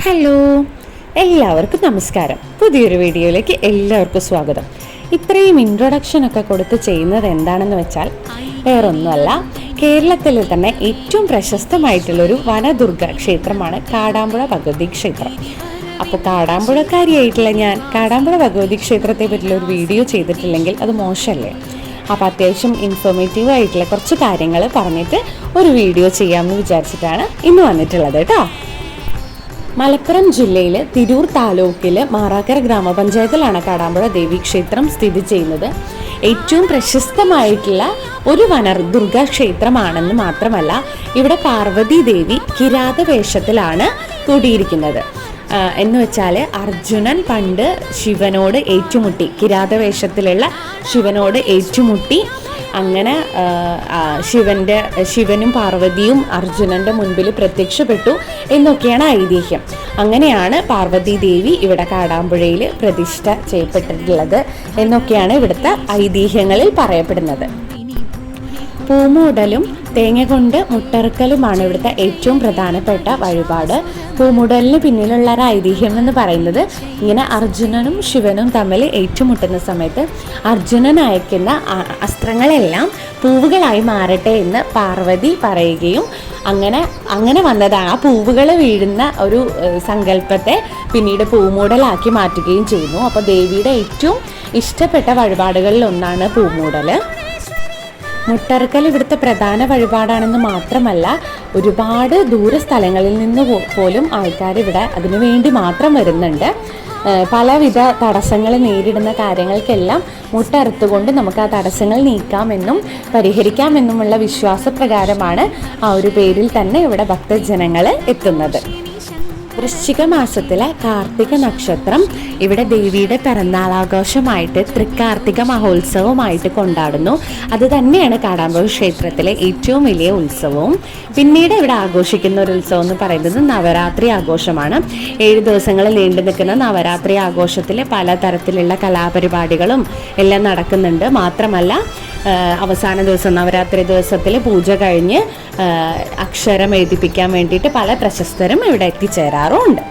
Hello, എല്ലാവർക്കും നമസ്കാരം. പുതിയൊരു വീഡിയോയിലേക്ക് എല്ലാവർക്കും സ്വാഗതം. ഇത്രയും ഇൻട്രൊഡക്ഷനൊക്കെ കൊടുത്ത് ചെയ്യുന്നത് എന്താണെന്ന് വെച്ചാൽ വേറൊന്നുമല്ല, കേരളത്തിൽ തന്നെ ഏറ്റവും പ്രശസ്തമായിട്ടുള്ളൊരു വനദുർഗ ക്ഷേത്രമാണ് കാടാമ്പുഴ ഭഗവതി ക്ഷേത്രം. അപ്പോൾ കാടാമ്പുഴക്കാരിയായിട്ടുള്ള ഞാൻ കാടാമ്പുഴ ഭഗവതി ക്ഷേത്രത്തെ പറ്റിയുള്ള ഒരു വീഡിയോ ചെയ്തിട്ടില്ലെങ്കിൽ അത് മോശമല്ലേ? അപ്പോൾ അത്യാവശ്യം ഇൻഫോർമേറ്റീവ് ആയിട്ടുള്ള കുറച്ച് കാര്യങ്ങൾ പറഞ്ഞിട്ട് ഒരു വീഡിയോ ചെയ്യാമെന്ന് വിചാരിച്ചിട്ടാണ് ഇന്ന് വന്നിട്ടുള്ളത് കേട്ടോ. മലപ്പുറം ജില്ലയിൽ തിരൂർ താലൂക്കിൽ മാറാക്കര ഗ്രാമപഞ്ചായത്തിലാണ് കാടാമ്പുഴ ദേവീക്ഷേത്രം സ്ഥിതി ചെയ്യുന്നത്. ഏറ്റവും പ്രശസ്തമായിട്ടുള്ള ഒരു വനദുർഗ ക്ഷേത്രമാണെന്ന് മാത്രമല്ല, ഇവിടെ പാർവതി ദേവി കിരാത വേഷത്തിലാണ് കൂടിയിരിക്കുന്നത്. എന്ന് വെച്ചാൽ അർജുനൻ പണ്ട് ശിവനോട് ഏറ്റുമുട്ടി, കിരാതവേഷത്തിലുള്ള ശിവനോട് ഏറ്റുമുട്ടി. അങ്ങനെ ശിവനും പാർവതിയും അർജുനൻ്റെ മുൻപിൽ പ്രത്യക്ഷപ്പെട്ടു എന്നൊക്കെയാണ് ഐതിഹ്യം. അങ്ങനെയാണ് പാർവതി ദേവി ഇവിടെ കാടാമ്പുഴയിൽ പ്രതിഷ്ഠ ചെയ്യപ്പെട്ടിട്ടുള്ളത് എന്നൊക്കെയാണ് ഇവിടുത്തെ ഐതിഹ്യങ്ങളിൽ പറയപ്പെടുന്നത്. പൂമൂടലും തേങ്ങ കൊണ്ട് മുട്ടറുക്കലുമാണ് ഇവിടുത്തെ ഏറ്റവും പ്രധാനപ്പെട്ട വഴിപാട്. പൂമൂടലിന് പിന്നിലുള്ള ഒരു ഐതിഹ്യം എന്ന് പറയുന്നത്, ഇങ്ങനെ അർജുനനും ശിവനും തമ്മിൽ ഏറ്റുമുട്ടുന്ന സമയത്ത് അർജുനൻ അയക്കുന്ന അസ്ത്രങ്ങളെല്ലാം പൂവുകളായി മാറട്ടെ എന്ന് പാർവതി പറയുകയും അങ്ങനെ വന്നതാണ്. ആ പൂവുകൾ വീഴുന്ന ഒരു സങ്കല്പത്തെ പിന്നീട് പൂമൂടലാക്കി മാറ്റുകയും ചെയ്യുന്നു. അപ്പോൾ ദേവിയുടെ ഏറ്റവും ഇഷ്ടപ്പെട്ട വഴിപാടുകളിൽ ഒന്നാണ് പൂമൂടൽ. മുട്ടറുക്കൽ ഇവിടുത്തെ പ്രധാന വഴിപാടാണെന്ന് മാത്രമല്ല, ഒരുപാട് ദൂര സ്ഥലങ്ങളിൽ നിന്ന് പോലും ആൾക്കാർ ഇവിടെ അതിനു വേണ്ടി മാത്രം വരുന്നുണ്ട്. പലവിധ തടസ്സങ്ങൾ നേരിടുന്ന കാര്യങ്ങൾക്കെല്ലാം മുട്ടറുത്തുകൊണ്ട് നമുക്ക് ആ തടസ്സങ്ങൾ നീക്കാമെന്നും പരിഹരിക്കാമെന്നുമുള്ള വിശ്വാസപ്രകാരമാണ് ആ ഒരു പേരിൽ തന്നെ ഇവിടെ ഭക്തജനങ്ങൾ എത്തുന്നത്. വൃശ്ചിക മാസത്തിലെ കാർത്തിക നക്ഷത്രം ഇവിടെ ദേവിയുടെ പിറന്നാളാഘോഷമായിട്ട് തൃക്കാർത്തിക മഹോത്സവമായിട്ട് കൊണ്ടാടുന്നു. അത് തന്നെയാണ് കാടാമ്പുഴ ക്ഷേത്രത്തിലെ ഏറ്റവും വലിയ ഉത്സവവും. പിന്നീട് ഇവിടെ ആഘോഷിക്കുന്ന ഒരു ഉത്സവം എന്ന് പറയുന്നത് നവരാത്രി ആഘോഷമാണ്. 7 ദിവസങ്ങൾ നീണ്ടു നിൽക്കുന്ന നവരാത്രി ആഘോഷത്തിൽ പലതരത്തിലുള്ള കലാപരിപാടികളും എല്ലാം നടക്കുന്നുണ്ട്. മാത്രമല്ല, അവസാന ദിവസം നവരാത്രി ദിവസത്തിൽ പൂജ കഴിഞ്ഞ് അക്ഷരം എഴുതിപ്പിക്കാൻ വേണ്ടിയിട്ട് പല പ്രശസ്തരും ഇവിടെ എത്തിച്ചേരാറുമുണ്ട്.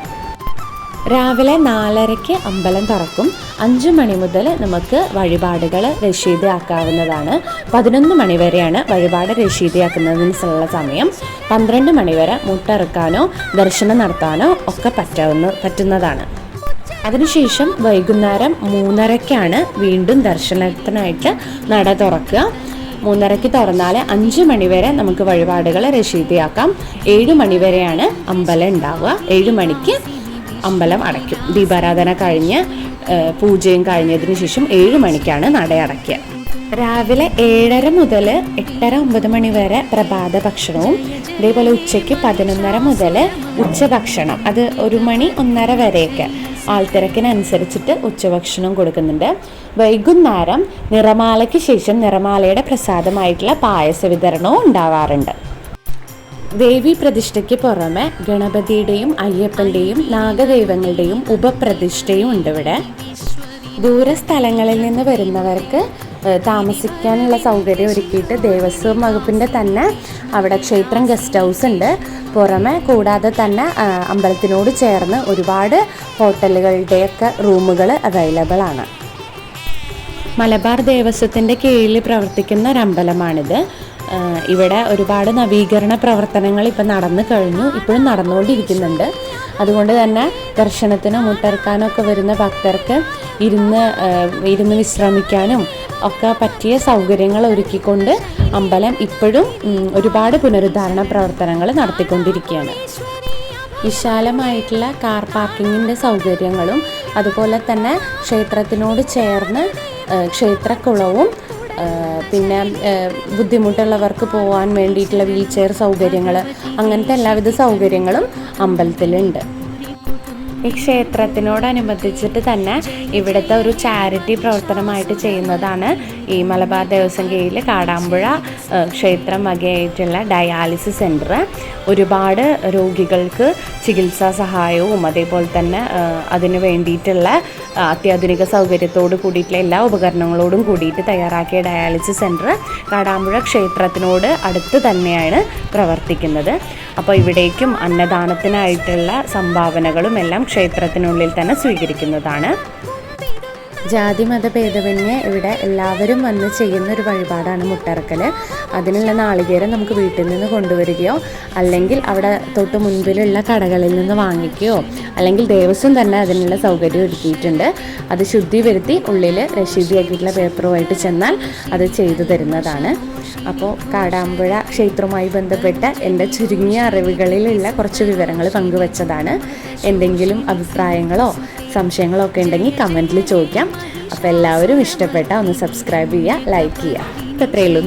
രാവിലെ 4:30 അമ്പലം തുറക്കും. 5 മണി മുതൽ നമുക്ക് വഴിപാടുകൾ രശീദാക്കാവുന്നതാണ്. 11 മണി വരെയാണ് വഴിപാട് രശീദാക്കുന്നതിനുള്ള സമയം. 12 മണി വരെ മുട്ടറുക്കാനോ ദർശനം നടത്താനോ ഒക്കെ പറ്റുന്നതാണ്. അതിനുശേഷം വൈകുന്നേരം 3:30 വീണ്ടും ദർശനത്തിനായിട്ട് നട തുറക്കുക. 3:30 തുറന്നാൽ 5 മണി വരെ നമുക്ക് വഴിപാടുകൾ രശീദാക്കാം. 7 മണി വരെയാണ് അമ്പലം ഉണ്ടാവുക. 7 മണിക്ക് അമ്പലം അടയ്ക്കും. ദീപാരാധന കഴിഞ്ഞ് പൂജയും കഴിഞ്ഞതിന് ശേഷം 7 മണിക്കാണ് നട അടയ്ക്കുക. രാവിലെ 7:30 മുതൽ 8:30-9 മണി വരെ പ്രഭാത ഭക്ഷണവും, അതേപോലെ ഉച്ചയ്ക്ക് 11:30 മുതൽ ഉച്ചഭക്ഷണം, അത് 1 മണി 1:30 വരെയൊക്കെ ആൾത്തിരക്കിനനുസരിച്ചിട്ട് ഉച്ചഭക്ഷണം കൊടുക്കുന്നുണ്ട്. വൈകുന്നേരം നിറമാലയ്ക്ക് ശേഷം നിറമാലയുടെ പ്രസാദമായിട്ടുള്ള പായസ വിതരണവും ഉണ്ടാവാറുണ്ട്. ദേവി പ്രതിഷ്ഠയ്ക്ക് പുറമെ ഗണപതിയുടെയും അയ്യപ്പൻ്റെയും നാഗദൈവങ്ങളുടെയും ഉപപ്രതിഷ്ഠയും ഉണ്ട് ഇവിടെ. ദൂരസ്ഥലങ്ങളിൽ നിന്ന് വരുന്നവർക്ക് താമസിക്കാനുള്ള സൗകര്യം ഒരുക്കിയിട്ട് ദേവസ്വം വകുപ്പിൻ്റെ തന്നെ അവിടെ ക്ഷേത്രം ഗസ്റ്റ് ഹൗസ് ഉണ്ട്. പുറമെ കൂടാതെ തന്നെ അമ്പലത്തിനോട് ചേർന്ന് ഒരുപാട് ഹോട്ടലുകളുടെയൊക്കെ റൂമുകൾ അവൈലബിൾ ആണ്. മലബാർ ദേവസ്വത്തിൻ്റെ കീഴിൽ പ്രവർത്തിക്കുന്ന ഒരമ്പലമാണിത്. ഇവിടെ ഒരുപാട് നവീകരണ പ്രവർത്തനങ്ങൾ ഇപ്പം നടന്നു കഴിഞ്ഞു, ഇപ്പോഴും നടന്നുകൊണ്ടിരിക്കുന്നുണ്ട്. അതുകൊണ്ട് തന്നെ ദർശനത്തിനോ മുട്ടറുക്കാനോ ഒക്കെ വരുന്ന ഭക്തർക്ക് ഇരുന്ന് വിശ്രമിക്കാനും ഒക്കെ പറ്റിയ സൗകര്യങ്ങൾ ഒരുക്കിക്കൊണ്ട് അമ്പലം ഇപ്പോഴും ഒരുപാട് പുനരുദ്ധാരണ പ്രവർത്തനങ്ങൾ നടത്തിക്കൊണ്ടിരിക്കുകയാണ്. വിശാലമായിട്ടുള്ള കാർ പാർക്കിങ്ങിൻ്റെ സൗകര്യങ്ങളും അതുപോലെ തന്നെ ക്ഷേത്രത്തിനോട് ചേർന്ന് ക്ഷേത്രക്കുളവും, പിന്നെ ബുദ്ധിമുട്ടുള്ളവർക്ക് പോകാൻ വേണ്ടിയിട്ടുള്ള വീൽ ചെയർ സൗകര്യങ്ങൾ, അങ്ങനത്തെ എല്ലാവിധ സൗകര്യങ്ങളും അമ്പലത്തിലുണ്ട്. ഈ ക്ഷേത്രത്തിനോടനുബന്ധിച്ചിട്ട് തന്നെ ഇവിടുത്തെ ഒരു ചാരിറ്റി പ്രവർത്തനമായിട്ട് ചെയ്യുന്നതാണ് ഈ മലബാർ ദേവസ്വം കീഴിൽ കാടാമ്പുഴ ക്ഷേത്രം വകയായിട്ടുള്ള ഡയാലിസിസ് സെൻറ്റർ. ഒരുപാട് രോഗികൾക്ക് ചികിത്സാ സഹായവും അതേപോലെ തന്നെ അതിന് വേണ്ടിയിട്ടുള്ള അത്യാധുനിക സൗകര്യത്തോട് കൂടിയിട്ടുള്ള എല്ലാ ഉപകരണങ്ങളോടും കൂടിയിട്ട് തയ്യാറാക്കിയ ഡയാലിസിസ് സെൻറ്റർ കാടാമ്പുഴ ക്ഷേത്രത്തിനോട് അടുത്ത് തന്നെയാണ് പ്രവർത്തിക്കുന്നത്. അപ്പോൾ ഇവിടേക്കും അന്നദാനത്തിനായിട്ടുള്ള സംഭാവനകളും എല്ലാം ക്ഷേത്രത്തിനുള്ളിൽ തന്നെ സ്വീകരിക്കുന്നതാണ്. ജാതി മതഭേദമന്യേ ഇവിടെ എല്ലാവരും വന്ന് ചെയ്യുന്നൊരു വഴിപാടാണ് മുട്ടറക്കൽ. അതിനുള്ള നാളികേരം നമുക്ക് വീട്ടിൽ നിന്ന് കൊണ്ടുവരികയോ അല്ലെങ്കിൽ അവിടെ തൊട്ട് മുൻപിലുള്ള കടകളിൽ നിന്ന് വാങ്ങിക്കുകയോ അല്ലെങ്കിൽ ദേവസ്വം തന്നെ അതിനുള്ള സൗകര്യം ഒരുക്കിയിട്ടുണ്ട്. അത് ശുദ്ധി വരുത്തി ഉള്ളിൽ രശീതിയാക്കിയിട്ടുള്ള പേപ്പറുമായിട്ട് ചെന്നാൽ അത് ചെയ്തു തരുന്നതാണ്. അപ്പോൾ കാടാമ്പുഴ ക്ഷേത്രവുമായി ബന്ധപ്പെട്ട എൻ്റെ ചുരുങ്ങിയ അറിവുകളിലുള്ള കുറച്ച് വിവരങ്ങൾ പങ്കുവച്ചതാണ്. എന്തെങ്കിലും അഭിപ്രായങ്ങളോ സംശയങ്ങളോ ഒക്കെ ഉണ്ടെങ്കിൽ കമൻറ്റിൽ ചോദിക്കാം. അപ്പോൾ എല്ലാവരും ഇഷ്ടപ്പെട്ട ഒന്ന് സബ്സ്ക്രൈബ് ചെയ്യുക, ലൈക്ക് ചെയ്യുക. ഇത്രയേ ഉള്ളൂ.